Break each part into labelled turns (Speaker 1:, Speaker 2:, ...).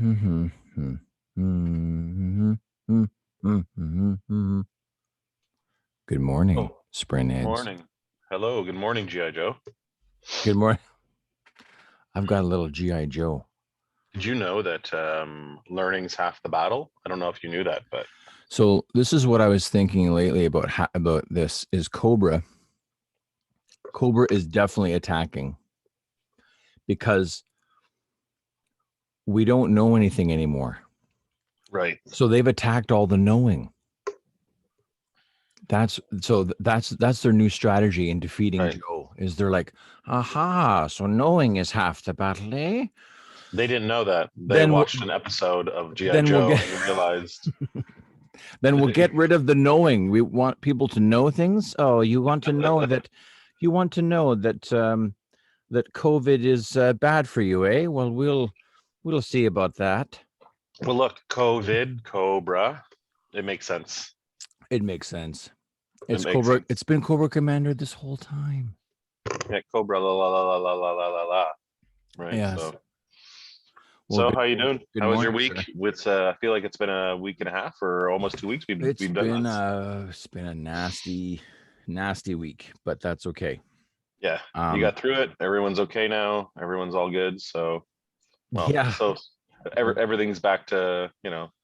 Speaker 1: Good morning,
Speaker 2: Oh,
Speaker 1: Spring
Speaker 2: good
Speaker 1: Heads.
Speaker 2: morning. Hello, good morning, G.I. Joe.
Speaker 1: Good morning. I've got a little G.I. Joe.
Speaker 2: Did you know that learning's half the battle? I don't know if you knew that, but
Speaker 1: So this is what I was thinking lately about this is Cobra. Cobra is definitely attacking because we don't know anything anymore.
Speaker 2: right.
Speaker 1: So they've attacked all the knowing. That's their new strategy in defeating
Speaker 2: Right.
Speaker 1: Joe. Is they're like, aha, so knowing is half the battle, eh?
Speaker 2: They didn't know that. They
Speaker 1: Then we'll
Speaker 2: watched an episode of G.I.
Speaker 1: then we'll
Speaker 2: Joe
Speaker 1: get
Speaker 2: and realized
Speaker 1: then we'll get rid of the knowing. We want people to know things. Oh, you want to know that that COVID is bad for you, eh? Well, we'll see about that.
Speaker 2: well, look, COVID, Cobra. It makes sense.
Speaker 1: It makes sense.
Speaker 2: It
Speaker 1: It's
Speaker 2: makes
Speaker 1: Cobra.
Speaker 2: sense.
Speaker 1: It's been Cobra Commander this whole time.
Speaker 2: Yeah, Cobra, la la la la la la la la la. Right.
Speaker 1: Yes.
Speaker 2: So,
Speaker 1: Well,
Speaker 2: so how you doing?
Speaker 1: good
Speaker 2: How was your
Speaker 1: morning,
Speaker 2: week?
Speaker 1: sir.
Speaker 2: With I feel like it's been a week and a half or almost 2 weeks. We've done this.
Speaker 1: It's been a nasty week, but that's okay.
Speaker 2: Yeah, you
Speaker 1: Um,
Speaker 2: got through it. Everyone's okay now. Everyone's all good. So, well,
Speaker 1: yeah,
Speaker 2: so everything's back to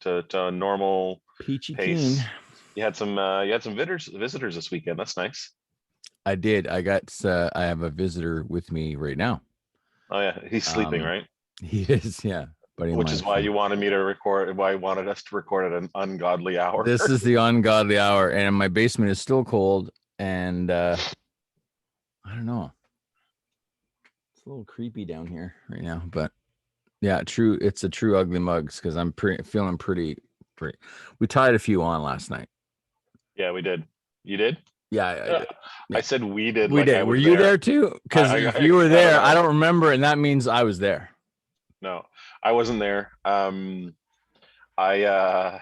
Speaker 2: to a normal
Speaker 1: peachy keen.
Speaker 2: pace. You had some visitors this weekend. That's nice.
Speaker 1: I did. I have a visitor with me right now.
Speaker 2: Oh yeah, he's sleeping,
Speaker 1: Um,
Speaker 2: right?
Speaker 1: he is, yeah, buddy of
Speaker 2: Which
Speaker 1: mine
Speaker 2: is why
Speaker 1: from.
Speaker 2: you wanted me to record. Why you wanted us to record at an ungodly hour.
Speaker 1: This is the ungodly hour, and my basement is still cold, and I don't know. It's a little creepy down here right now, but yeah, true. It's a true ugly mugs because I'm feeling pretty. We tied a few on last night.
Speaker 2: Yeah, we did. You did?
Speaker 1: Yeah, I did.
Speaker 2: I
Speaker 1: Yeah,
Speaker 2: said we did,
Speaker 1: we
Speaker 2: like I
Speaker 1: did. Were
Speaker 2: was
Speaker 1: you there
Speaker 2: there.
Speaker 1: too? Because if you were
Speaker 2: I don't
Speaker 1: there, I
Speaker 2: know.
Speaker 1: don't remember, and that means I was there.
Speaker 2: No, I wasn't there. I I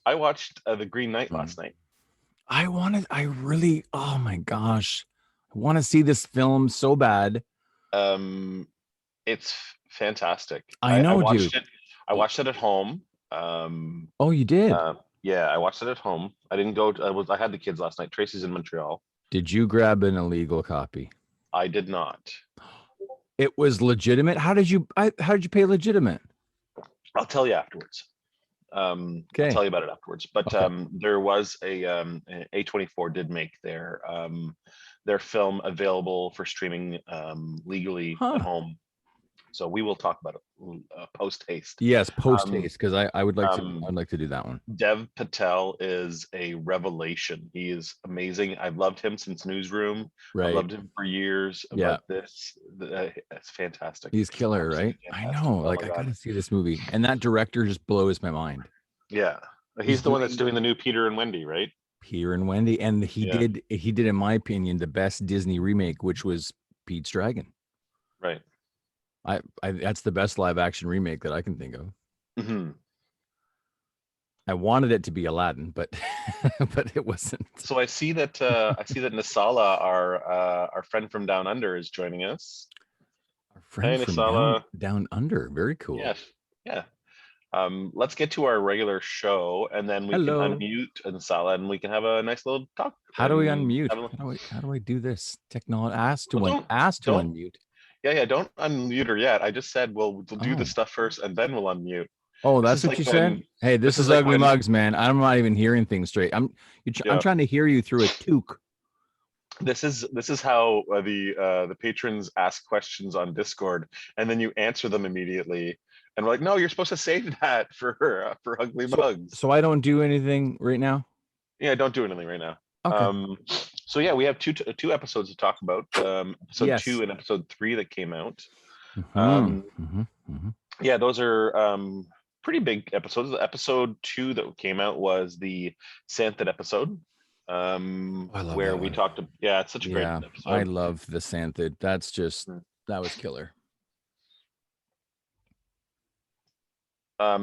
Speaker 2: I watched The Green Knight
Speaker 1: Hmm.
Speaker 2: last night.
Speaker 1: I really, oh my gosh, I want to see this film so bad.
Speaker 2: Um, it's fantastic.
Speaker 1: I
Speaker 2: I
Speaker 1: know,
Speaker 2: watched
Speaker 1: dude.
Speaker 2: it. I watched it at home. Um,
Speaker 1: Oh, you did?
Speaker 2: yeah, I watched it at home. I didn't go. I had the kids last night. Tracy's in Montreal.
Speaker 1: Did you grab an illegal copy?
Speaker 2: I did not.
Speaker 1: It was legitimate. How did you pay legitimate?
Speaker 2: I'll tell you afterwards. I'll
Speaker 1: Okay.
Speaker 2: tell you about it afterwards. But
Speaker 1: Okay.
Speaker 2: there was A24 did make their film available for streaming legally at
Speaker 1: Huh.
Speaker 2: home. So we will talk about it post haste.
Speaker 1: Yes, post
Speaker 2: Um,
Speaker 1: haste, because I would like to
Speaker 2: um,
Speaker 1: I'd like to do that one.
Speaker 2: Dev Patel is a revelation. He is amazing. I've loved him since Newsroom. I've
Speaker 1: Right.
Speaker 2: loved him for years,
Speaker 1: Yeah.
Speaker 2: but it's fantastic.
Speaker 1: He's killer,
Speaker 2: Absolutely
Speaker 1: right? I
Speaker 2: fantastic.
Speaker 1: know.
Speaker 2: Oh
Speaker 1: Like
Speaker 2: my
Speaker 1: I
Speaker 2: God.
Speaker 1: gotta see this movie. And that director just blows my mind.
Speaker 2: Yeah.
Speaker 1: He's
Speaker 2: He's the one that's
Speaker 1: doing
Speaker 2: doing the new Peter and Wendy, right?
Speaker 1: Peter and Wendy. And
Speaker 2: Yeah.
Speaker 1: he did, in my opinion, the best Disney remake, which was Pete's Dragon.
Speaker 2: Right.
Speaker 1: I that's the best live action remake that I can think of.
Speaker 2: Hmm.
Speaker 1: I wanted it to be Aladdin, but but it wasn't.
Speaker 2: So I see that Nasala, our friend from Down Under, is joining us.
Speaker 1: Our friend
Speaker 2: Hey,
Speaker 1: from down
Speaker 2: Nasala.
Speaker 1: down under. Very cool.
Speaker 2: Yes. Yeah. Let's get to our regular show, and then we can
Speaker 1: Hello.
Speaker 2: unmute Nasala, and we can have a nice little talk.
Speaker 1: How do we
Speaker 2: And
Speaker 1: unmute?
Speaker 2: have a,
Speaker 1: How do I do this? Technology
Speaker 2: well,
Speaker 1: ask to
Speaker 2: don't
Speaker 1: unmute.
Speaker 2: yeah, don't unmute her yet. I just said we'll do the
Speaker 1: Oh.
Speaker 2: stuff first, and then we'll unmute.
Speaker 1: Oh,
Speaker 2: This
Speaker 1: that's
Speaker 2: is
Speaker 1: what you
Speaker 2: like
Speaker 1: said?
Speaker 2: when
Speaker 1: Hey,
Speaker 2: this
Speaker 1: this
Speaker 2: is
Speaker 1: is
Speaker 2: like
Speaker 1: Ugly
Speaker 2: when
Speaker 1: Mugs, man. I'm not even hearing things straight. I'm
Speaker 2: yeah.
Speaker 1: trying to hear you through a toque.
Speaker 2: This is how the patrons ask questions on Discord, and then you answer them immediately. And we're like, no, you're supposed to save that for Ugly
Speaker 1: So
Speaker 2: Mugs.
Speaker 1: so I don't do anything right now?
Speaker 2: Yeah, don't do anything right now.
Speaker 1: Okay.
Speaker 2: Um, so yeah, we have two episodes to talk about. Episode
Speaker 1: Yes.
Speaker 2: 2 and episode 3 that came out.
Speaker 1: Hmm.
Speaker 2: Um,
Speaker 1: Hmm.
Speaker 2: yeah, those are pretty big episodes. Episode 2 that came out was the Santhed episode,
Speaker 1: I love
Speaker 2: where
Speaker 1: that
Speaker 2: we
Speaker 1: one.
Speaker 2: talked. Yeah, it's such a great
Speaker 1: Yeah, I
Speaker 2: episode.
Speaker 1: love the Santhed. That was killer.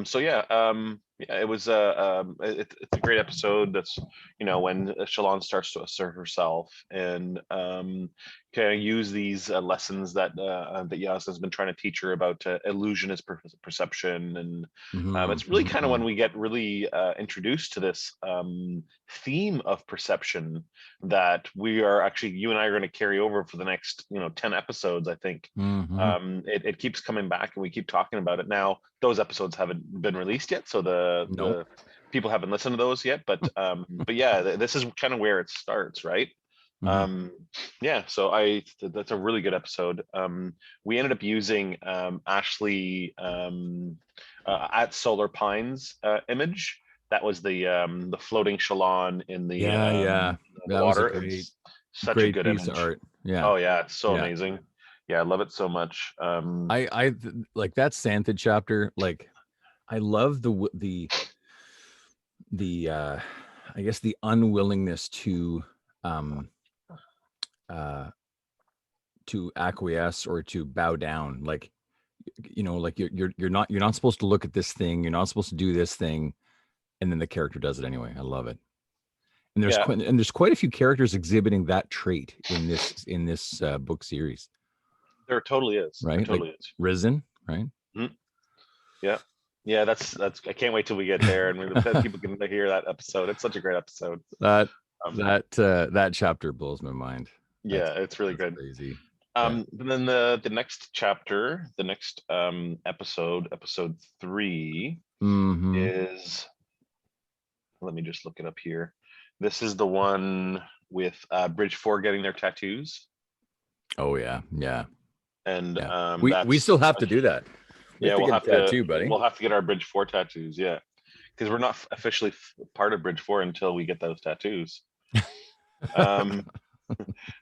Speaker 2: So yeah, Yeah, it was it's a great episode. That's, you know, when Shalon starts to assert herself and kind of use these lessons that that Yasna's been trying to teach her about illusion as perception, and it's really kind of when we get really introduced to this theme of perception that we are actually, you and I are going to carry over for the next, you know, 10 episodes, I think. It keeps coming back and we keep talking about it. Now those episodes haven't been released yet, so the people haven't listened to those yet, but yeah, this is kind of where it starts, right? Yeah, so that's a really good episode. We ended up using Ashley at Solar Pines image. That was the floating Shalon in the
Speaker 1: that was a
Speaker 2: water.
Speaker 1: great
Speaker 2: It's such a
Speaker 1: great
Speaker 2: good
Speaker 1: piece
Speaker 2: image.
Speaker 1: of art. Yeah.
Speaker 2: Oh yeah, it's so
Speaker 1: Yeah.
Speaker 2: amazing. Yeah, I love it so much.
Speaker 1: I like that Santha chapter. Like, I love the I guess the unwillingness um to acquiesce or to bow down. Like, you know, like you're not supposed to look at this thing, you're not supposed to do this thing, and then the character does it anyway. I love it. And
Speaker 2: Yeah,
Speaker 1: there's quite a few characters exhibiting that trait in this book series,
Speaker 2: there totally is. There
Speaker 1: right? Like
Speaker 2: totally is.
Speaker 1: Risen, right?
Speaker 2: Mhm. Yeah. Yeah, that's I can't wait till we get there and then people can hear that episode. It's such a great episode.
Speaker 1: that
Speaker 2: Um,
Speaker 1: that chapter blows my mind.
Speaker 2: yeah, it's really
Speaker 1: That's
Speaker 2: good.
Speaker 1: crazy. Yeah.
Speaker 2: But then the next chapter, the next episode, episode 3 is, let me just look it up here. This is the one with Bridge 4 getting their tattoos.
Speaker 1: Oh yeah, yeah,
Speaker 2: And
Speaker 1: yeah.
Speaker 2: that's
Speaker 1: We still have to do that. We
Speaker 2: yeah,
Speaker 1: have to get a tattoo, buddy.
Speaker 2: we'll have to get our Bridge 4 tattoos, yeah. Because we're not officially part of Bridge 4 until we get those tattoos. Um,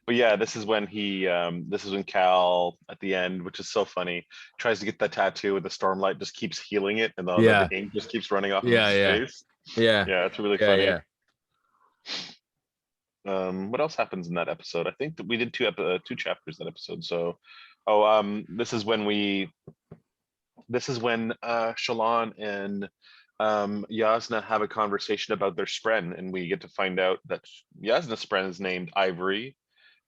Speaker 2: but yeah, this is when this is when Cal at the end, which is so funny, tries to get that tattoo and the stormlight just keeps healing it and
Speaker 1: Yeah,
Speaker 2: the ink just keeps running off of
Speaker 1: yeah,
Speaker 2: his
Speaker 1: yeah,
Speaker 2: face.
Speaker 1: yeah,
Speaker 2: Yeah, it's really
Speaker 1: yeah,
Speaker 2: funny.
Speaker 1: yeah.
Speaker 2: What else happens in that episode? I think that we did two chapters that episode. So this is when Shalon and Yasna have a conversation about their spren, and we get to find out that Yasna's spren is named Ivory.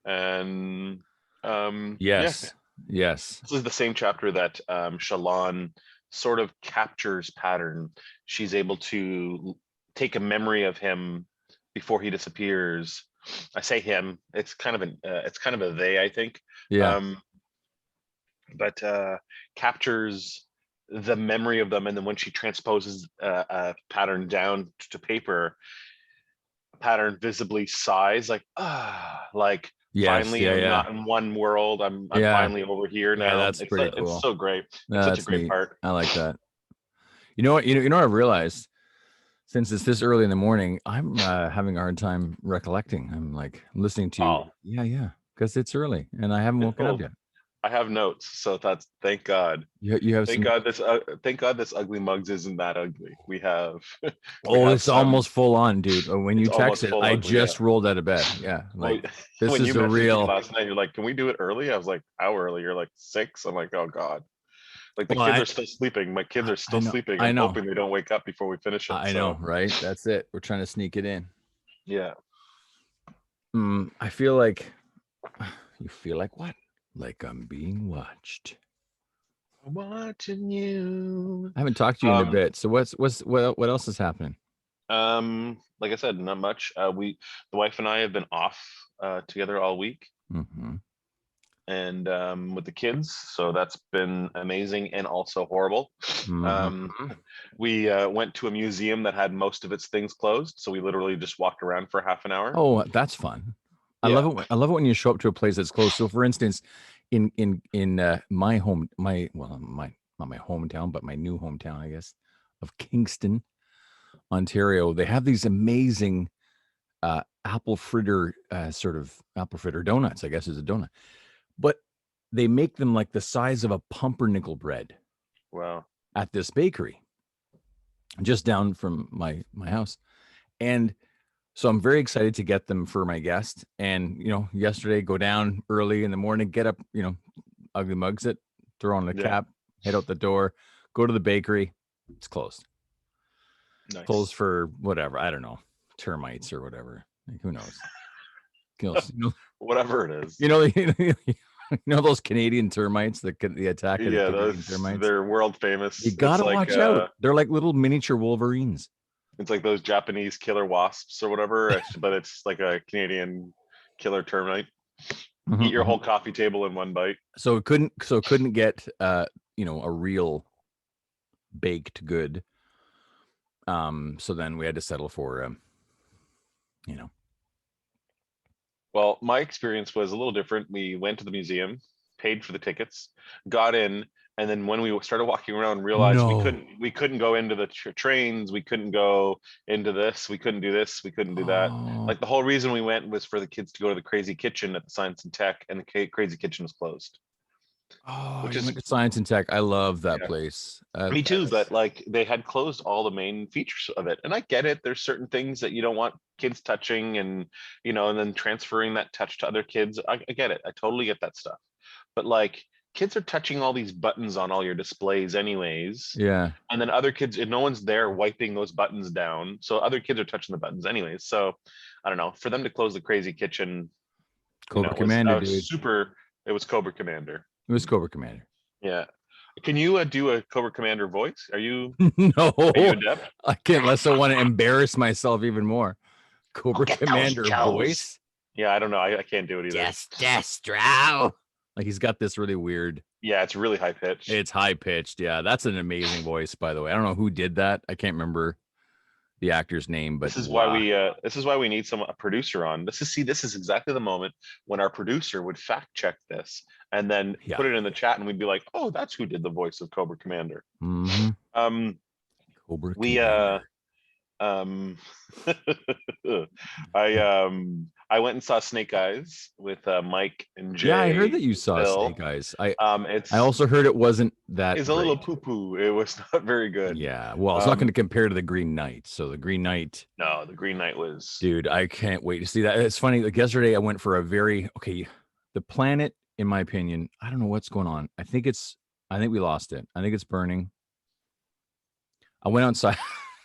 Speaker 2: And yeah,
Speaker 1: Yes, yes,
Speaker 2: this is the same chapter that Shalon sort of captures Pattern. She's able to take a memory of him before he disappears. I say him. It's kind of a they, I think.
Speaker 1: yeah,
Speaker 2: But captures the memory of them, and then when she transposes Pattern down to paper, Pattern visibly sighs, like like
Speaker 1: yes,
Speaker 2: finally
Speaker 1: yeah,
Speaker 2: I'm
Speaker 1: yeah,
Speaker 2: not in one world. I'm
Speaker 1: yeah,
Speaker 2: finally over here
Speaker 1: yeah.
Speaker 2: now.
Speaker 1: That's pretty
Speaker 2: It's
Speaker 1: cool.
Speaker 2: so great. It's such a
Speaker 1: That's
Speaker 2: great
Speaker 1: neat.
Speaker 2: part.
Speaker 1: I like that. You know what? You know what I've realized, since it's this early in the morning, I'm having a hard time recollecting. I'm like listening to you.
Speaker 2: Oh,
Speaker 1: Yeah, yeah, because it's early and I haven't woken up
Speaker 2: well,
Speaker 1: yet.
Speaker 2: I have notes, so that's thank God.
Speaker 1: You have some.
Speaker 2: Thank God this ugly mugs isn't that ugly. We have we
Speaker 1: Oh,
Speaker 2: have
Speaker 1: it's
Speaker 2: some.
Speaker 1: almost full on, dude. When you
Speaker 2: It's almost
Speaker 1: texted,
Speaker 2: full
Speaker 1: I
Speaker 2: ugly. Yeah.
Speaker 1: just rolled out of bed. Yeah,
Speaker 2: Well,
Speaker 1: like this
Speaker 2: when
Speaker 1: is
Speaker 2: you
Speaker 1: a
Speaker 2: messaged me
Speaker 1: real.
Speaker 2: last night, you're like, "Can we do it early?" I was like, "How early?" You're like 6. I'm like, "Oh God." Like the
Speaker 1: Well,
Speaker 2: kids are still sleeping. My kids are
Speaker 1: I
Speaker 2: still
Speaker 1: know,
Speaker 2: sleeping.
Speaker 1: I
Speaker 2: I'm
Speaker 1: know,
Speaker 2: hoping they don't wake up before we finish it.
Speaker 1: I know,
Speaker 2: So
Speaker 1: right? That's it. We're trying to sneak it in.
Speaker 2: yeah.
Speaker 1: I feel like you feel like what? Like I'm being watched.
Speaker 2: Watching you.
Speaker 1: I haven't talked to you in a bit. So what else is happening?
Speaker 2: Like I said, not much. The wife and I have been off together all week,
Speaker 1: Mm-hmm.
Speaker 2: and with the kids, so that's been amazing and also horrible. Um,
Speaker 1: Mm-hmm.
Speaker 2: we went to a museum that had most of its things closed, so we literally just walked around for half an hour.
Speaker 1: Oh, that's fun. I
Speaker 2: Yeah,
Speaker 1: love it. I love it when you show up to a place that's close. So, for instance, in my home, my well, my not my hometown, but my new hometown, I guess, of Kingston, Ontario, they have these amazing apple fritter sort of apple fritter donuts. I guess is a donut, but they make them like the size of a pumpernickel bread
Speaker 2: wow.
Speaker 1: at this bakery just down from my house, and so I'm very excited to get them for my guest. And, yesterday, go down early in the morning, get up, Ugly Mugs it, throw on the
Speaker 2: Yeah,
Speaker 1: cap, head out the door, go to the bakery. It's closed.
Speaker 2: Nice.
Speaker 1: closed for whatever. I don't know, termites or whatever. Like, who knows?
Speaker 2: Whatever it is.
Speaker 1: You know those Canadian termites, the attack of the
Speaker 2: Yeah,
Speaker 1: Canadian termites.
Speaker 2: they're world famous.
Speaker 1: You gotta watch out. They're like little miniature Wolverines.
Speaker 2: It's like those Japanese killer wasps or whatever, but it's like a Canadian killer termite. Eat your whole coffee table in one bite.
Speaker 1: So it couldn't get a real baked good. So then we had to settle for
Speaker 2: Well, my experience was a little different. We went to the museum, paid for the tickets, got in, and then when we started walking around, realized we couldn't go into the trains, we couldn't go into this, we couldn't do this, we couldn't do that. Like the whole reason we went was for the kids to go to the Crazy Kitchen at the Science and Tech, and the Crazy Kitchen was closed.
Speaker 1: Which is Science and Tech. I love that place.
Speaker 2: Me too, but like they had closed all the main features of it, and I get it. There's certain things that you don't want kids touching, and and then transferring that touch to other kids. I get it. I totally get that stuff. But like kids are touching all these buttons on all your displays anyways.
Speaker 1: Yeah.
Speaker 2: And then other kids, no one's there wiping those buttons down. So other kids are touching the buttons anyways. So I don't know. For them to close the Crazy Kitchen,
Speaker 1: Cobra Commander, dude.
Speaker 2: It was Cobra Commander.
Speaker 1: It was Cobra Commander.
Speaker 2: Yeah. Can you do a Cobra Commander voice? Are you?
Speaker 1: No,
Speaker 2: are you adept?
Speaker 1: I can't unless I want to embarrass myself even more. Cobra Commander voice?
Speaker 2: Yeah, I don't know. I can't do it either.
Speaker 1: Yes, Destro. Like he's got this really weird.
Speaker 2: Yeah, it's really high pitched.
Speaker 1: It's high pitched. Yeah, that's an amazing voice, by the way. I don't know who did that. I can't remember the actor's name, but
Speaker 2: this is why we need a producer on. This is exactly the moment when our producer would fact check this and then put it in the chat, and we'd be like, oh, that's who did the voice of Cobra Commander.
Speaker 1: Mm-hmm. Cobra Commander.
Speaker 2: I went and saw Snake Eyes with Mike and Jay.
Speaker 1: Yeah, I heard that you saw Snake Eyes. I also heard it wasn't that.
Speaker 2: It's a little poo-poo. It was not very good.
Speaker 1: Yeah, well, it's not going to compare to the Green Knight. So the Green Knight.
Speaker 2: No, the Green Knight was.
Speaker 1: Dude, I can't wait to see that. It's funny. Like yesterday, I went for the planet. In my opinion, I don't know what's going on. I think we lost it. I think it's burning. I went outside.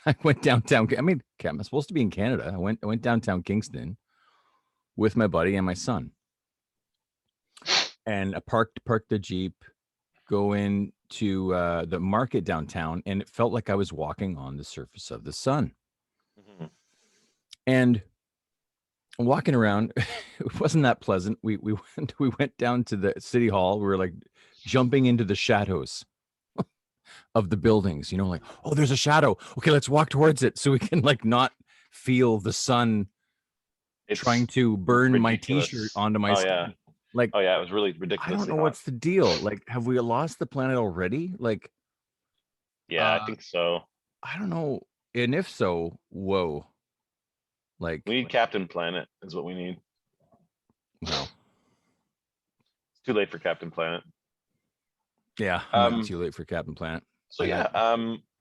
Speaker 1: I went downtown. I mean, I'm supposed to be in Canada. I went downtown Kingston with my buddy and my son. And I parked the Jeep, go into the market downtown, and it felt like I was walking on the surface of the sun. Mm-hmm. And walking around, it wasn't that pleasant. We went down to the city hall. We were like jumping into the shadows of the buildings, like, oh, there's a shadow. Okay, let's walk towards it so we can like not feel the sun trying to burn ridiculous. My t-shirt onto my skin.
Speaker 2: Yeah. Like, oh yeah, it was really ridiculous.
Speaker 1: I don't know what's the deal. Like, have we lost the planet already? Like,
Speaker 2: yeah, I think so.
Speaker 1: I don't know. And if so, whoa. Like,
Speaker 2: we need Captain Planet is what we need.
Speaker 1: No.
Speaker 2: It's too late for Captain Planet.
Speaker 1: Yeah, too late for Captain Planet.
Speaker 2: So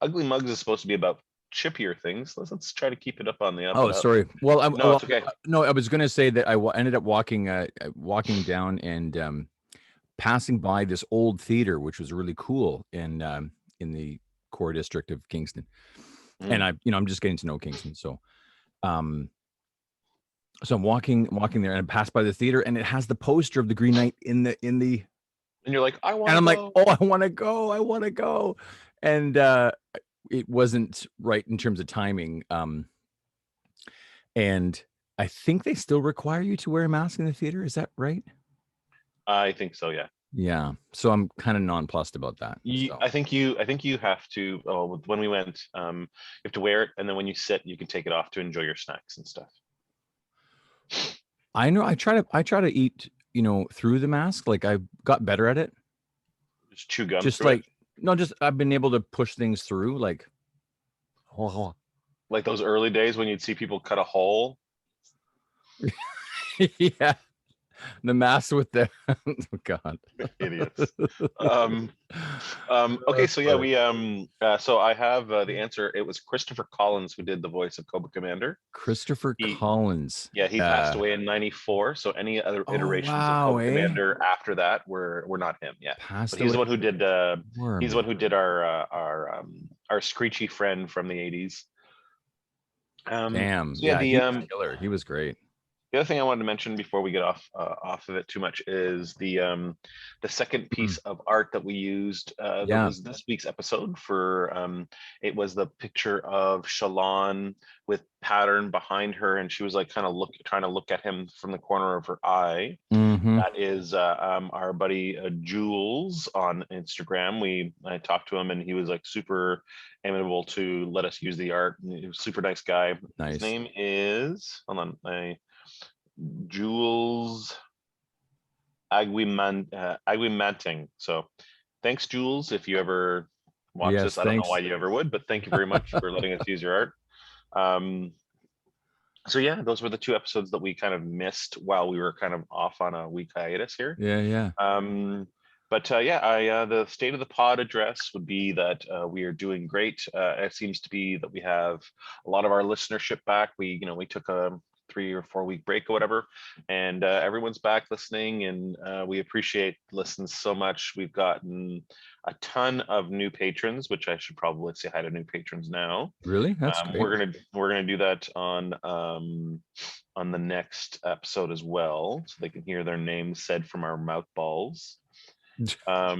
Speaker 2: Ugly Mugs is supposed to be about chippier things. Let's try to keep it up on the up.
Speaker 1: Oh, sorry. Well,
Speaker 2: it's okay.
Speaker 1: No, I was going to say that I ended up walking down and passing by this old theater, which was really cool in the core district of Kingston. And I'm just getting to know Kingston, so I'm walking there, and I passed by the theater, and it has the poster of the Green Knight in the.
Speaker 2: And you're like, I want.
Speaker 1: And I'm like, oh, I want to go, and it wasn't right in terms of timing. And I think they still require you to wear a mask in the theater. Is that right?
Speaker 2: I think so. Yeah.
Speaker 1: Yeah. So I'm kind of nonplussed about that.
Speaker 2: I think you have to. Oh, when we went, you have to wear it, and then when you sit, you can take it off to enjoy your snacks and stuff.
Speaker 1: I know. I try to eat, through the mask. Like I got better at it.
Speaker 2: Just chew gum.
Speaker 1: Just like. No, just I've been able to push things through, like
Speaker 2: those early days when you'd see people cut a hole.
Speaker 1: Yeah, the mask with the oh God,
Speaker 2: idiots. Okay, so yeah, we so I have the answer. It was Christopher Collins who did the voice of Cobra Commander.
Speaker 1: Christopher Collins.
Speaker 2: Yeah, he passed away in '94. So any other iterations of Cobra Commander after that were not him. Yeah, but he's the one who did. He's the one who did our screechy friend from the '80s.
Speaker 1: Damn.
Speaker 2: So yeah,
Speaker 1: Yeah, he was killer. He was great.
Speaker 2: the other thing I wanted to mention before we get off of it too much is the second
Speaker 1: Mm.
Speaker 2: piece of art that we used that
Speaker 1: Yeah.
Speaker 2: was this week's episode for it was the picture of Shalon with pattern behind her, and she was like kind of trying to look at him from the corner of her eye.
Speaker 1: Mm-hmm.
Speaker 2: That is our buddy Jules on Instagram. I talked to him and he was like super amenable to let us use the art. He was a super nice guy. His
Speaker 1: Nice.
Speaker 2: name is hold on, Jules Aguimanting. So thanks, Jules. If you ever watch
Speaker 1: Yes,
Speaker 2: this, I don't know why
Speaker 1: thanks.
Speaker 2: you ever would, but thank you very much for letting us use your art. Um, so yeah, those were the two episodes that we kind of missed while we were kind of off on a week hiatus here.
Speaker 1: Yeah, yeah.
Speaker 2: But yeah, the state of the pod address would be that we are doing great. It seems to be that we have a lot of our listenership back. We took a 3 or 4 week break or whatever, and everyone's back listening, and we appreciate listens so much. We've gotten a ton of new patrons, which I should probably say hi to new patrons now.
Speaker 1: Really? That's great.
Speaker 2: We're gonna do that on the next episode as well, so they can hear their names said from our mouth balls. I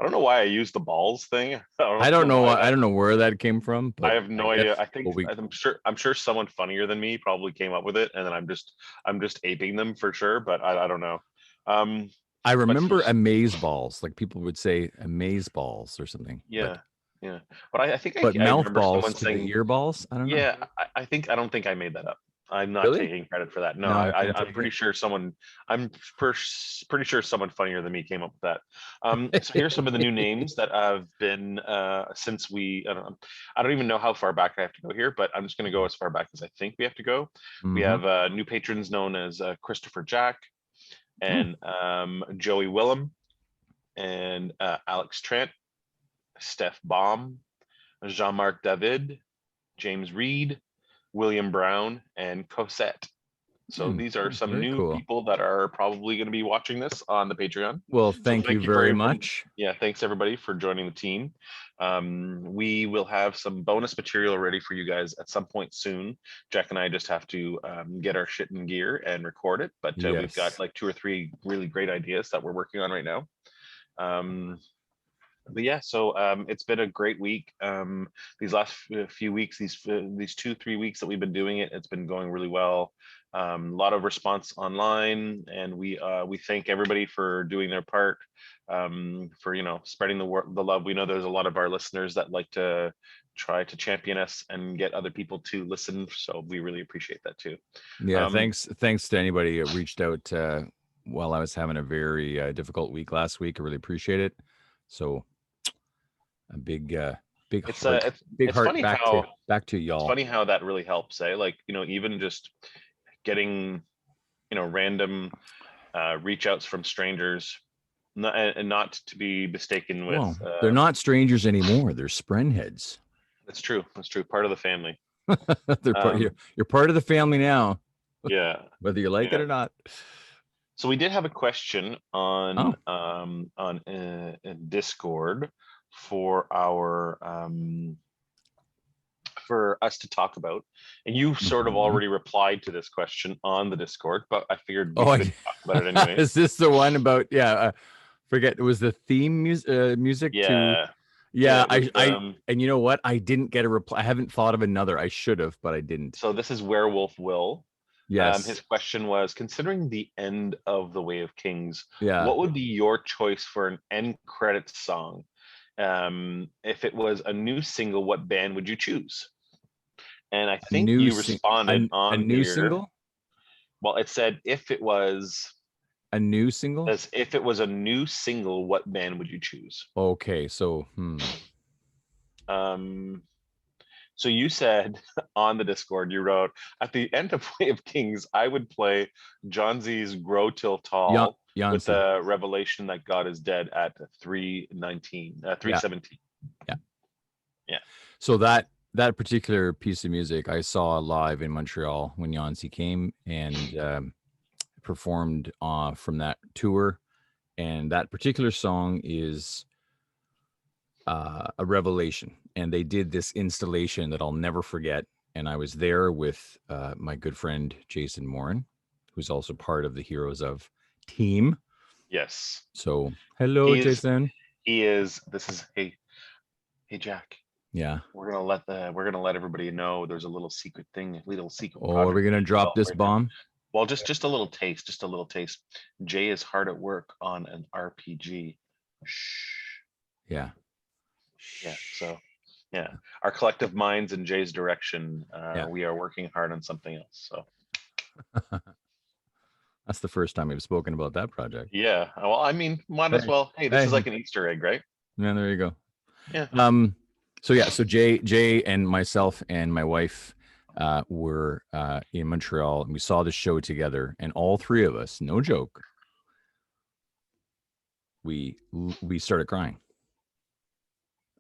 Speaker 2: don't know why I used the balls thing.
Speaker 1: I don't know.
Speaker 2: why
Speaker 1: I don't know where that came from,
Speaker 2: I
Speaker 1: but
Speaker 2: have no
Speaker 1: I
Speaker 2: idea.
Speaker 1: guess
Speaker 2: I think
Speaker 1: what we
Speaker 2: I'm sure someone funnier than me probably came up with it, and then I'm just aping them for sure. But I don't know. Um,
Speaker 1: I
Speaker 2: but
Speaker 1: remember
Speaker 2: here's
Speaker 1: amaze balls. Like people would say amaze balls or something.
Speaker 2: yeah, yeah. But I think
Speaker 1: But
Speaker 2: I
Speaker 1: mouth
Speaker 2: remember
Speaker 1: balls
Speaker 2: someone
Speaker 1: to the
Speaker 2: saying
Speaker 1: ear balls. I don't know.
Speaker 2: yeah. I don't think I made that up. I'm not
Speaker 1: Really?
Speaker 2: taking credit for that. No,
Speaker 1: No, I can't
Speaker 2: I'm
Speaker 1: take
Speaker 2: pretty
Speaker 1: it.
Speaker 2: sure someone. Pretty sure someone funnier than me came up with that. So here's some of the new names that have been since I don't even know how far back I have to go here, but I'm just going to go as far back as I think we have to go. We
Speaker 1: Mhm.
Speaker 2: have new patrons known as Christopher Jack
Speaker 1: Oh,
Speaker 2: and Joey Willem and Alex Trent, Steph Baum, Jean-Marc David, James Reed, William Brown, and Cosette. So
Speaker 1: hmm,
Speaker 2: these are some
Speaker 1: very
Speaker 2: new
Speaker 1: cool.
Speaker 2: people that are probably going to be watching this on the Patreon.
Speaker 1: Well,
Speaker 2: So
Speaker 1: thank you
Speaker 2: thank you
Speaker 1: very
Speaker 2: very
Speaker 1: much.
Speaker 2: yeah, thanks everybody for joining the team. We will have some bonus material ready for you guys at some point soon. Jack and I just have to get our shit in gear and record it, but we've got
Speaker 1: Yes.
Speaker 2: like 2 or 3 really great ideas that we're working on right now. But yeah, so it's been a great week. These last few weeks, these 2 3 weeks that we've been doing it, it's been going really well. A lot of response online, and we thank everybody for doing their part, for spreading the love. We know there's a lot of our listeners that like to try to champion us and get other people to listen, so we really appreciate that too.
Speaker 1: Yeah.
Speaker 2: Um,
Speaker 1: Thanks to anybody who reached out while I was having a very difficult week last week. I really appreciate it. So a big
Speaker 2: it's
Speaker 1: heart,
Speaker 2: it's
Speaker 1: big
Speaker 2: it's
Speaker 1: heart
Speaker 2: funny how
Speaker 1: back to y'all.
Speaker 2: that really helps, eh? Like even just getting random reach outs from strangers, and not to be mistaken with
Speaker 1: Well, they're not strangers anymore. They're sprenheads.
Speaker 2: that's true, part of the family.
Speaker 1: They're
Speaker 2: um
Speaker 1: you're part of the family now,
Speaker 2: yeah,
Speaker 1: whether you like it
Speaker 2: yeah.
Speaker 1: or not.
Speaker 2: So we did have a question
Speaker 1: Oh,
Speaker 2: on Discord for our for us to talk about, and you sort of
Speaker 1: mhm.
Speaker 2: already replied to this question on the Discord, but I figured we
Speaker 1: Oh,
Speaker 2: could talk about it anyways.
Speaker 1: is this the one about forget it was the theme music to
Speaker 2: Yeah, yeah,
Speaker 1: yeah,
Speaker 2: it was
Speaker 1: and you know what? I didn't get a reply. I haven't thought of another. I should have, but I didn't.
Speaker 2: so this is Werewolf Will. His
Speaker 1: Yes.
Speaker 2: question was, considering the end of The Way of Kings,
Speaker 1: Yeah.
Speaker 2: what would be your choice for an end credits song? If it was a new single, what band would you choose? And I
Speaker 1: A
Speaker 2: think
Speaker 1: new
Speaker 2: you
Speaker 1: sing
Speaker 2: responded
Speaker 1: a
Speaker 2: on
Speaker 1: new
Speaker 2: here.
Speaker 1: single?
Speaker 2: Well, it said if it was
Speaker 1: A new single?
Speaker 2: as if it was a new single, what band would you choose?
Speaker 1: Okay, so
Speaker 2: Um, So you said on the Discord, you wrote, at the end of Way of Kings, I would play John Z's Grow Till Tall with
Speaker 1: Yancy.
Speaker 2: the revelation that God is dead at 317.
Speaker 1: Yeah.
Speaker 2: Yeah.
Speaker 1: So that particular piece of music I saw live in Montreal when Yancy came and performed from that tour, and that particular song is a revelation. and they did this installation that I'll never forget. And I was there with my good friend Jason Morin, who's also part of the Heroes of team.
Speaker 2: Yes.
Speaker 1: So hello,
Speaker 2: He is.
Speaker 1: Jason.
Speaker 2: He is. This is. Hey, Jack.
Speaker 1: Yeah.
Speaker 2: We're gonna let everybody know there's a little secret thing, a little secret
Speaker 1: Oh, are we
Speaker 2: project
Speaker 1: gonna
Speaker 2: being
Speaker 1: drop
Speaker 2: developed
Speaker 1: this
Speaker 2: right now.
Speaker 1: bomb?
Speaker 2: Well, just a little taste, just a little taste. Jay is hard at work on an RPG. Shh.
Speaker 1: Yeah.
Speaker 2: Yeah. So, yeah, our collective minds in Jay's direction.
Speaker 1: Yeah.
Speaker 2: We are working hard on something else. So,
Speaker 1: That's the first time we've spoken about that project.
Speaker 2: yeah. Well, I mean, might as
Speaker 1: Hey,
Speaker 2: well. Hey, this is
Speaker 1: hey,
Speaker 2: like an Easter egg, right?
Speaker 1: yeah, there you go.
Speaker 2: Yeah.
Speaker 1: So yeah, so Jay and myself and my wife were in Montreal, and we saw the show together, and all three of us, no joke, we started crying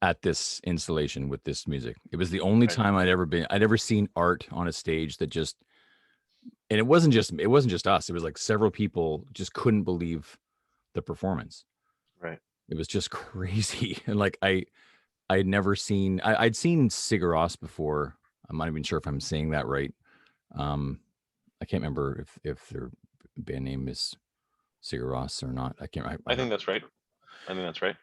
Speaker 1: at this installation with this music. It was the only
Speaker 2: Right.
Speaker 1: time I'd ever seen art on a stage that just, and it wasn't just us. It was like several people just couldn't believe the performance.
Speaker 2: Right.
Speaker 1: It was just crazy. And like I'd never seen, I'd seen Sigur Rós before. I'm not even sure if I'm saying that right. I can't remember if their band name is Sigur Rós or not. I can't.
Speaker 2: I think that's right. I think that's right.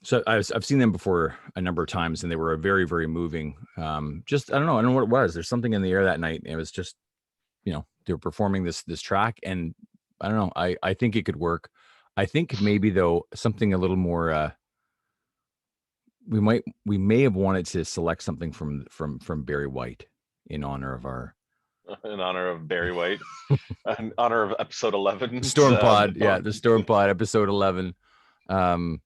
Speaker 1: So I've seen them before a number of times, and they were very, very moving. Just I don't know what it was. There's something in the air that night. And it was just, they were performing this track, and I don't know. I think it could work. I think maybe though something a little more. We may have wanted to select something from Barry White in honor of our
Speaker 2: In honor of Barry White, in honor of episode 11.
Speaker 1: Storm Pod. Yeah, the Storm Pod episode 11. Um,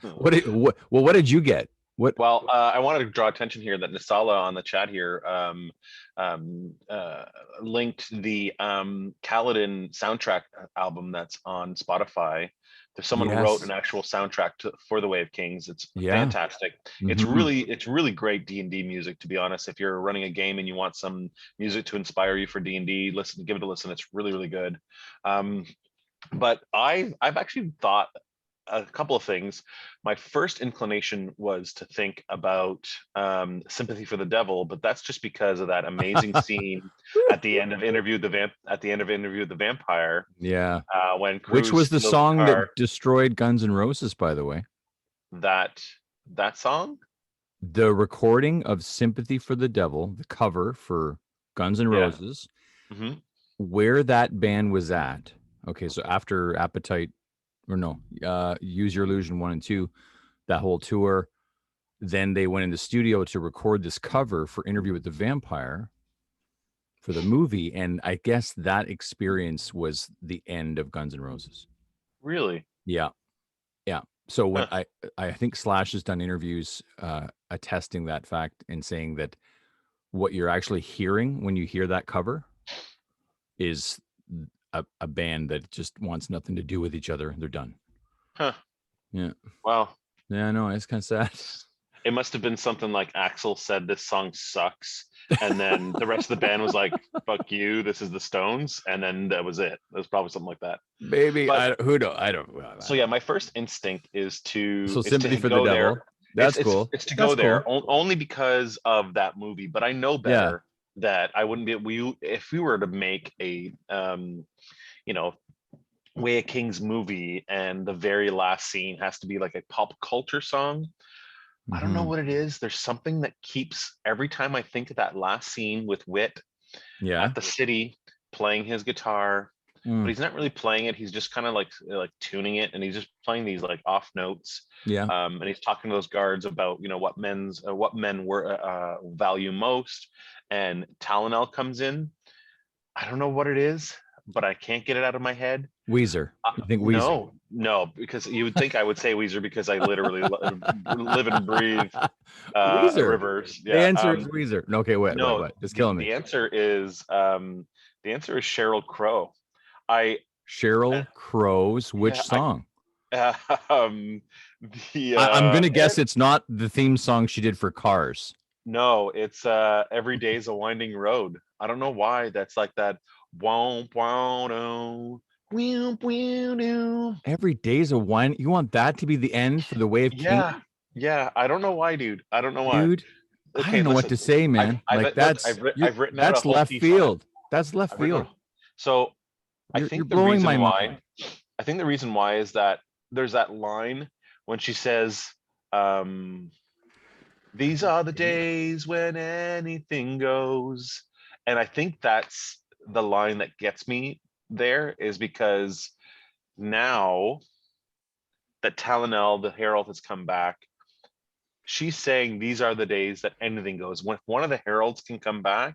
Speaker 1: what did you get?
Speaker 2: Well, I wanted to draw attention here that Nisala on the chat here linked the Kaladin soundtrack album that's on Spotify. There's someone wrote an actual soundtrack for the Way of Kings. It's fantastic. It's really great D&D music, to be honest. If you're running a game and you want some music to inspire you for D&D, give it a listen. It's really, really good. But I've actually thought a couple of things. My first inclination was to think about Sympathy for the Devil, but that's just because of that amazing scene at the end of Interview with the Vampire.
Speaker 1: Yeah.
Speaker 2: When
Speaker 1: Which was the song that destroyed Guns N' Roses, by the way.
Speaker 2: That song?
Speaker 1: The recording of Sympathy for the Devil, the cover for Guns N' Roses, where that band was at. Okay, so after Appetite, or no, Use Your Illusion 1 and 2, that whole tour, then they went in the studio to record this cover for Interview with the Vampire for the movie, and I guess that experience was the end of Guns N' Roses.
Speaker 2: Really?
Speaker 1: Yeah. So when I think Slash has done interviews attesting that fact and saying that what you're actually hearing when you hear that cover is a band that just wants nothing to do with each other. They're done.
Speaker 2: Huh.
Speaker 1: Yeah.
Speaker 2: Wow.
Speaker 1: Yeah, I know. It's kind of sad.
Speaker 2: It must have been something like Axl said, "This song sucks." And then the rest of the band was like, "Fuck you, this is the Stones." And then that was it. It was probably something like that.
Speaker 1: Maybe. I don't.
Speaker 2: So yeah, my first instinct is to
Speaker 1: Sympathy for the
Speaker 2: Devil.
Speaker 1: There. That's cool.
Speaker 2: It's to go there only because of that movie. But I know better that I wouldn't be. If we were to make a Way of Kings movie and the very last scene has to be like a pop culture song. I don't know what it is. There's something that keeps, every time I think of that last scene with Wit at the city playing his guitar, but he's not really playing it. He's just kind of like tuning it, and he's just playing these like off notes.
Speaker 1: Yeah.
Speaker 2: And he's talking to those guards about what men value most. And Talonel comes in. I don't know what it is, but I can't get it out of my head.
Speaker 1: Weezer. You think Weezer?
Speaker 2: No, because you would think I would say Weezer because I literally live and breathe
Speaker 1: Weezer.
Speaker 2: Rivers.
Speaker 1: Yeah. The answer is Weezer. No, okay, wait. It's killing me.
Speaker 2: The answer is Sheryl Crow.
Speaker 1: Sheryl Crow's which song?
Speaker 2: I'm
Speaker 1: gonna guess it's not the theme song she did for Cars.
Speaker 2: No, it's Every Day's a Winding Road. I don't know why that's like that.
Speaker 1: Every Day's a wine. You want that to be the end for the Way of Kings?
Speaker 2: Yeah, I don't know why, dude. I don't know why.
Speaker 1: dude. I
Speaker 2: Okay,
Speaker 1: don't know what
Speaker 2: listen.
Speaker 1: to say, man. Like
Speaker 2: Look.
Speaker 1: that's
Speaker 2: I've written out a
Speaker 1: that's
Speaker 2: whole
Speaker 1: left
Speaker 2: piece on it.
Speaker 1: field. That's left
Speaker 2: I've written.
Speaker 1: field.
Speaker 2: So I
Speaker 1: You're
Speaker 2: think the
Speaker 1: blowing my
Speaker 2: reason
Speaker 1: mind.
Speaker 2: why. I think the reason why is that there's that line when she says, um, "These are the days when anything goes," and I think that's the line that gets me there is because now that Talonel, the Herald, has come back, she's saying these are the days that anything goes. When one of the heralds can come back,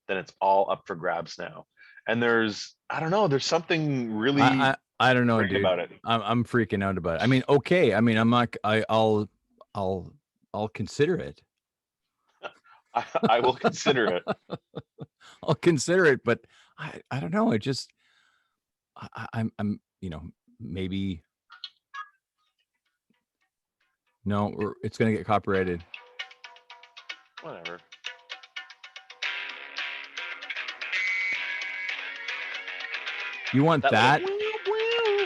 Speaker 2: then it's all up for grabs now. And I don't know, there's something really
Speaker 1: I don't know,
Speaker 2: great
Speaker 1: dude.
Speaker 2: about it.
Speaker 1: I'm freaking out about it. I mean, okay. I mean, I'm not. I'll I'll consider it.
Speaker 2: I will consider it.
Speaker 1: I'll consider it, but I don't know. It just I'm maybe no. It's gonna get copyrighted.
Speaker 2: Whatever.
Speaker 1: You want that?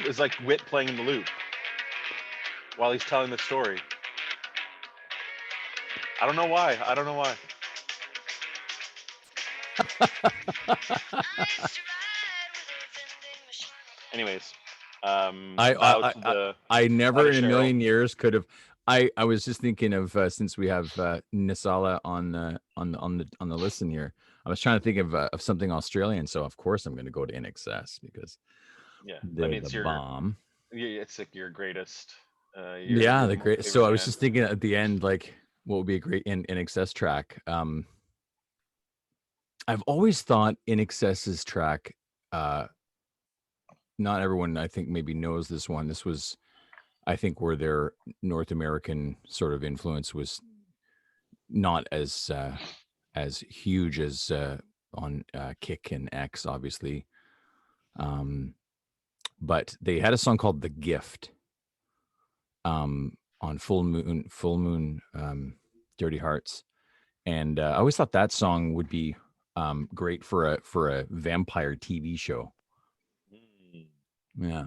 Speaker 2: Is like Wit playing in the loop while he's telling the story. I don't know why. I don't know why. Anyways, bow to the
Speaker 1: I never
Speaker 2: bow to
Speaker 1: in a
Speaker 2: Cheryl.
Speaker 1: million years could have. I was just thinking of since we have Nisala on the listen here. I was trying to think of something Australian, so of course I'm going to go to NXS because
Speaker 2: Yeah, I
Speaker 1: they're
Speaker 2: mean
Speaker 1: the
Speaker 2: it's your
Speaker 1: bomb.
Speaker 2: it's like your greatest.
Speaker 1: Yeah,
Speaker 2: You're
Speaker 1: the
Speaker 2: the most
Speaker 1: great. So
Speaker 2: favorite
Speaker 1: I was
Speaker 2: band.
Speaker 1: just thinking at the end, like, what would be a great NXS track? I've always thought NXS's track. Uh, Not everyone, I think, maybe knows this one. This was, I think, where their North American sort of influence was not as huge as on Kick and X, obviously. But they had a song called "The Gift" on Full Moon, Dirty Hearts, and I always thought that song would be great for a vampire TV show.
Speaker 2: Mm.
Speaker 1: Yeah,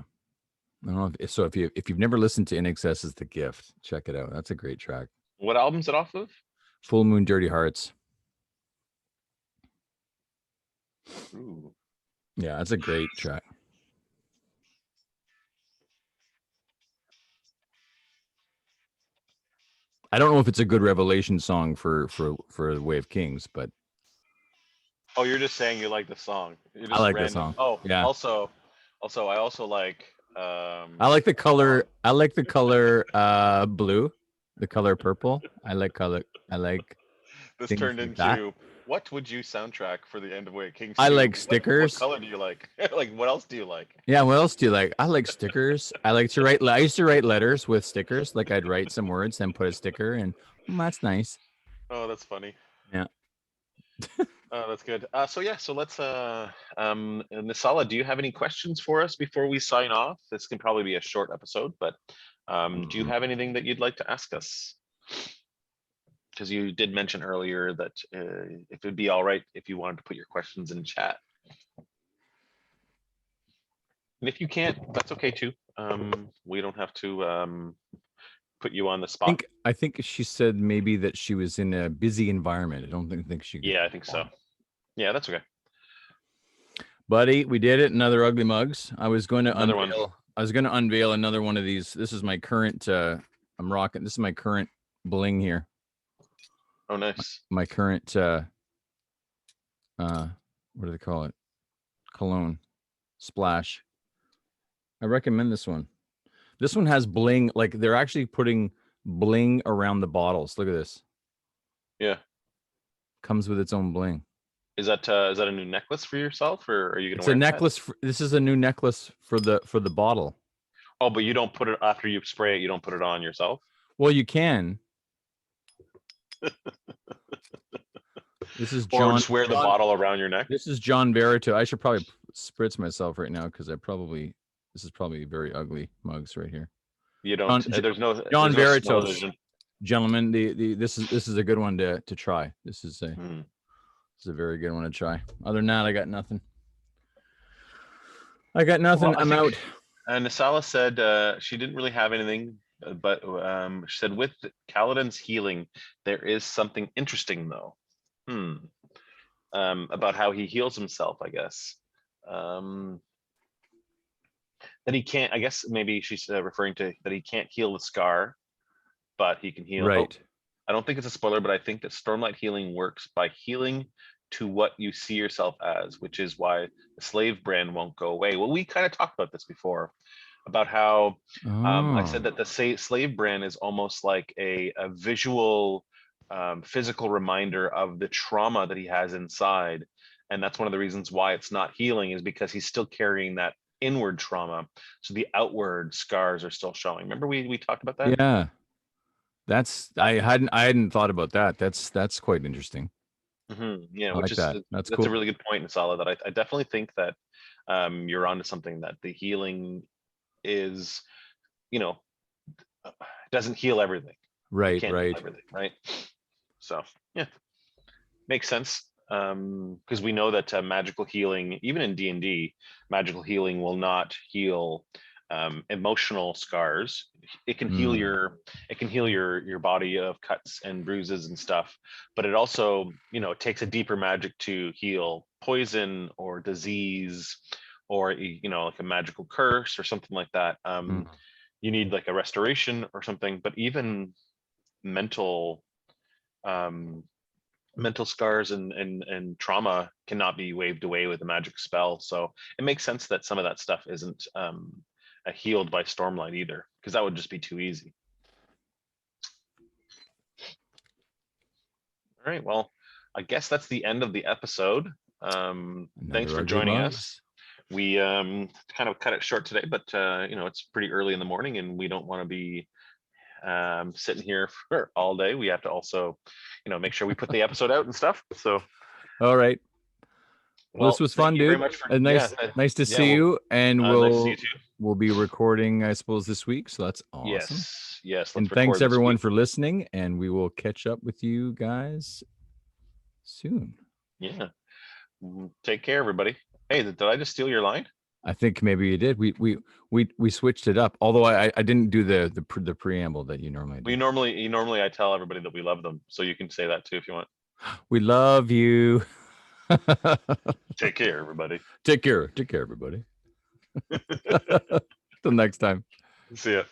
Speaker 1: I don't know if so. If you've never listened to NXS's "The Gift," check it out. That's a great track.
Speaker 2: What album's it off of?
Speaker 1: Full Moon, Dirty Hearts.
Speaker 2: Ooh.
Speaker 1: Yeah, that's a great track. I don't know if it's a good Revelation song for the Way of Kings, but
Speaker 2: Oh, you're just saying you like the song. You're
Speaker 1: I
Speaker 2: just
Speaker 1: like the
Speaker 2: random.
Speaker 1: song.
Speaker 2: Oh,
Speaker 1: Yeah,
Speaker 2: I also like
Speaker 1: I like the
Speaker 2: a song.
Speaker 1: color. I like the color blue, the color purple. I like color. I like
Speaker 2: This
Speaker 1: things
Speaker 2: turned
Speaker 1: like that.
Speaker 2: into what would you soundtrack for the end of Way of Kings
Speaker 1: I
Speaker 2: 2?
Speaker 1: like
Speaker 2: What
Speaker 1: stickers.
Speaker 2: color do you like? Like what else do you like?
Speaker 1: Yeah, what else do you like? I like stickers. I like to write. I used to write letters with stickers. Like I'd write some words, then put a sticker, and that's nice.
Speaker 2: Oh, that's funny.
Speaker 1: Yeah.
Speaker 2: Oh, that's good. So yeah, so let's Nisala, do you have any questions for us before we sign off? This can probably be a short episode, but do you have anything that you'd like to ask us? Because you did mention earlier that if it'd be all right if you wanted to put your questions in chat. And if you can't, that's okay too. We don't have to put you on the spot.
Speaker 1: I think she said maybe that she was in a busy environment. I don't think she could.
Speaker 2: Yeah, I think so. Yeah, that's okay.
Speaker 1: Buddy, we did it. Another ugly mugs. I was going to
Speaker 2: Another one.
Speaker 1: unveil. I was going to unveil another one of these. This is my current. I'm rocking. This is my current bling here.
Speaker 2: Oh, nice.
Speaker 1: My current. What do they call it? Cologne splash. I recommend this one. This one has bling. Like they're actually putting bling around the bottles. Look at this.
Speaker 2: Yeah.
Speaker 1: Comes with its own bling.
Speaker 2: Is that a new necklace for yourself, or are you gonna
Speaker 1: It's
Speaker 2: wear
Speaker 1: a
Speaker 2: that?
Speaker 1: necklace. This is a new necklace for the bottle.
Speaker 2: Oh, but you don't put it after you spray it. You don't put it on yourself.
Speaker 1: Well, you can. This is
Speaker 2: Or
Speaker 1: John.
Speaker 2: just wear the bottle around your neck.
Speaker 1: This is John Barito. I should probably spritz myself right now because this is probably very ugly mugs right here.
Speaker 2: You don't.
Speaker 1: John,
Speaker 2: There's no.
Speaker 1: John
Speaker 2: There's no smell
Speaker 1: Barito's,
Speaker 2: vision.
Speaker 1: gentlemen. This is a good one to try. This is a very good one to try. Other than that, I got nothing. Well, I'm out.
Speaker 2: And Nisala said she didn't really have anything But she said, with Kaladin's healing, there is something interesting though. About how he heals himself, I guess. That he can't, I guess maybe she's referring to that he can't heal the scar, but he can heal. Oh,
Speaker 1: Right.
Speaker 2: I don't think it's a spoiler, but I think that Stormlight healing works by healing to what you see yourself as, which is why the slave brand won't go away. Well, we kind of talked about this before, about how I said that the slave brand is almost like a visual, physical reminder of the trauma that he has inside. And that's one of the reasons why it's not healing, is because he's still carrying that inward trauma. So the outward scars are still showing. Remember we talked about that?
Speaker 1: Yeah. That's I hadn't thought about that. That's quite interesting.
Speaker 2: Yeah,
Speaker 1: I
Speaker 2: which
Speaker 1: like
Speaker 2: is
Speaker 1: that. That's
Speaker 2: that's a
Speaker 1: cool.
Speaker 2: really good point, Nasala, that I definitely think that you're onto something, that the healing is, you know, doesn't heal everything. It
Speaker 1: Right,
Speaker 2: can't heal
Speaker 1: right.
Speaker 2: everything, right? So yeah, makes sense. Because we know that magical healing, even in D&D, magical healing will not heal emotional scars. It can heal your body of cuts and bruises and stuff, but it also, it takes a deeper magic to heal poison or disease, or like a magical curse or something like that. You need like a restoration or something. But even mental um mental scars and trauma cannot be waved away with a magic spell. So it makes sense that some of that stuff isn't healed by Stormlight either, because that would just be too easy. All right, well, I guess that's the end of the episode. Thanks
Speaker 1: Another
Speaker 2: for
Speaker 1: ugly
Speaker 2: joining
Speaker 1: mugs.
Speaker 2: us. We kind of cut it short today, but it's pretty early in the morning and we don't want to be sitting here for all day. We have to also, make sure we put the episode out and stuff. So,
Speaker 1: All right. Well, this
Speaker 2: well,
Speaker 1: was
Speaker 2: thank
Speaker 1: fun,
Speaker 2: you very
Speaker 1: dude.
Speaker 2: much for,
Speaker 1: Nice to see
Speaker 2: well,
Speaker 1: you. And
Speaker 2: nice to see you too.
Speaker 1: we'll be recording, I suppose, this week. So that's awesome.
Speaker 2: Yes,
Speaker 1: And
Speaker 2: let's
Speaker 1: thanks
Speaker 2: record this
Speaker 1: everyone
Speaker 2: week.
Speaker 1: for listening. And we will catch up with you guys soon.
Speaker 2: Yeah. Take care, everybody. Hey, did I just steal your line?
Speaker 1: I think maybe you did. We switched it up. Although I didn't do the preamble that you normally do.
Speaker 2: Normally I tell everybody that we love them, so you can say that too if you want.
Speaker 1: We love you.
Speaker 2: Take care, everybody.
Speaker 1: Take care, everybody. Till next time.
Speaker 2: See ya.